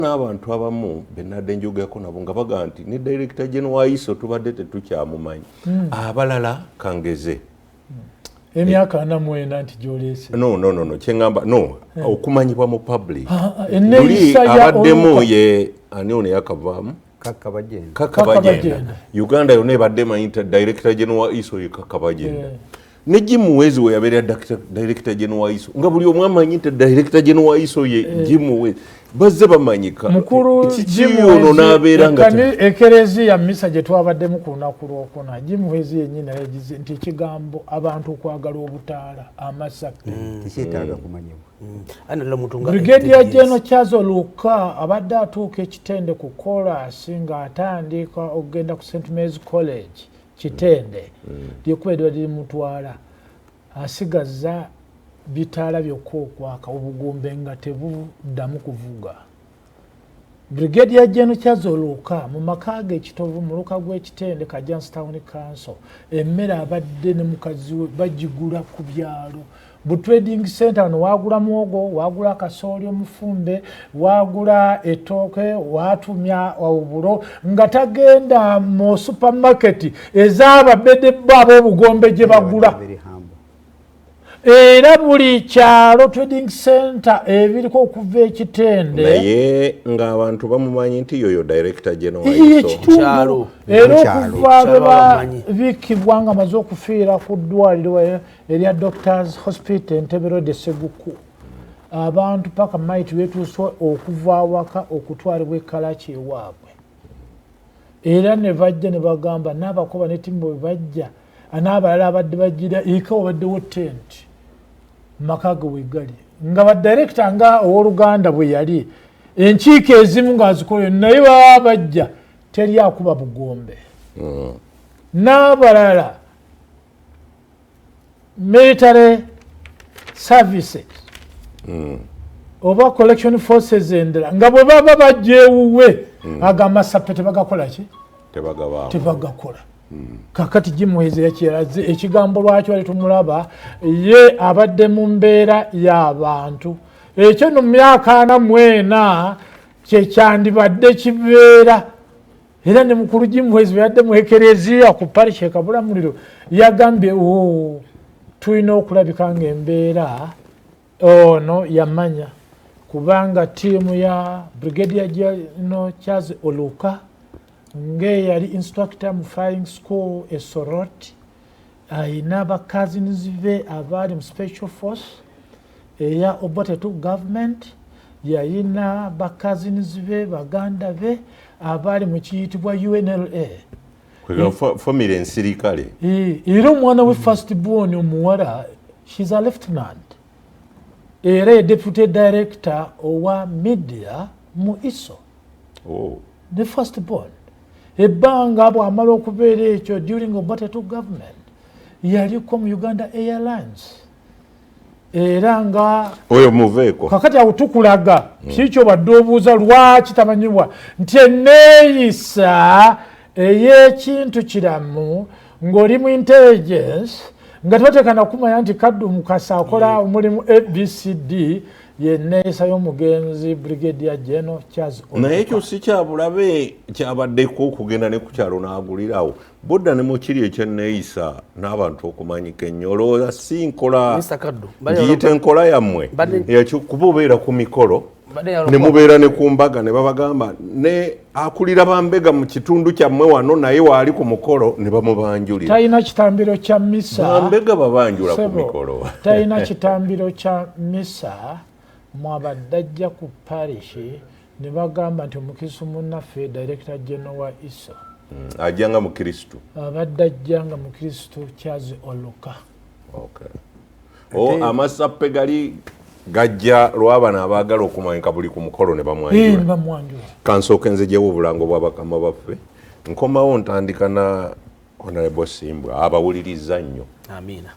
n'abantu abamu benadde njogako nabo nga baga nti ne Director General wa ISO tubadde tetukyamumanyi abalala kangeze emyaka namwenda nti gyolese no kyengamba no okumanyibwa mu public enneyisa buli abaddemu ye ani ono yakavaamu Kakabagenda Uganda yonna ebadde manyita Director General wa ISO ye Kakabagenda ne Jim Wezi we yabeera Director General wa ISO nga buli omu amanyi nti Director General wa ISO ye Jim Wezi bazze bamanyika mukuru Jim ono n'abeera nga ekereziya misa gye twabaddemu ku lunaku lwokuna Jim Wezi yennyini yagize nti ekigambo abantu okwagala obutaala amasaka tekyetaaga kumanyibwa. Brigadier General Charles Oluka abadde atuuka ekitende ku chorus ng'atandika okugenda ku St. Mary's College kitende lyekuba eddwa liri mutwala asigaza bitaala byokka okwaka obugumbe nga tebuddamu kuvuga. Brigadier General Charles Oluka mu maka ge ekitovu mu luka gw'ekitende ka Johnstown Council emmere abadde ne mukazi we bagigula ku byalo bu trading center wano wagula mwogo wagula kasooli omufumbe wagula etooke watumya obulo nga tagenda mu supermarket ez'ababedde babo obugombe gye bagula era buli kyalo trading center ebiriko okuva ekitende naye ng'abantu bamumanyi nti yoyo Director General wa ISO era okuva lwe babikibwa nga amaze okufiira ku ddwaliro erya Doctors Hospital Entebbe de Seguku abantu paka maiti betuuse okuva awaka okutwalibwa ekkalaki ewaabwe era ne bajja ne bagamba n'abakoba ne timbo bajja n'abalala abadde bagira eka wabaddewo tent makaga wegali nga badirector nga ow'Oluganda bwe yali enkiiko ezimu ng'azikoyo naye baba bajja teri akuba bugombe n'abalala military services oba collection forces endala nga bwe baba bajja ewuwe agamba sape tebagakola ki tebagakola kakati Jim Wezi yakyeraze ekigambo lwakyo ali tumulaba ye abadde mu mbeera y'abantu ekyo no myaka ana mwena kyekyandibadde kibeera era ne mukulu Jim Wezi yadde mu ekereziya ku parish e Kabulamuliro yagambye tulina okulabika ng'embeera ono yamanya kubanga ttiimu ya Brigadier General Charles Oluka nge yali instructor mu flying school e Soroti ayina ba cousins be abali mu special force eya Obote government yayina ba cousins be baganda be abali mu kiyitibwa UNLA family ensirikale era omwana we first born omuwala she's a lieutenant era deputy director owa media mu ISO the first born ebbanga abo amala okubeera ekyo during Obote government yaliko mu Uganda Airlines era nga oyo muveeko kakati awo tukulaga kikyo badde obuuza lwaki tamanyibwa nti enneeyisa ey'ekintu kiramu ng'oli mu intelligence nga tebateekana kumanya nti Kaddu Mukasa akola omulimu ABCD yenneeyisa y'omugenzi Brigadier General Charles Oluka. Naye ekyo si kyabulabe kyabaddeko okugenda ne ku kyalo n'agulirawo bodda ne mu kiri ekyenneeyisa n'abantu okumanyika ennyo olowooza si nkola giyita enkola yammwe kuba obeera ku mikolo ne mubeera ne ku mbaga ne babagamba ne akulira bambega mu kitundu kyammwe wano naye waali ku mukolo ne bamubanjulira talina kitambiro kya misa bambega babanjula ku mikolo talina kitambiro kya misa mwabadde ajja ku parishi ne bagamba nti omukristo munnaffe Director General wa ISO ajjanga mu Kristo abadde ajjanga mu Kristo Charles Oluka. Amasappe gali gajja lw'abana abaagala okumanyika buli ku mukolo ne bamwanjula kansooke nzejewo obulango bw'abakama baffe nkomawo ntandika na Honorable Simbwa abawuliriza nnyo. Amina.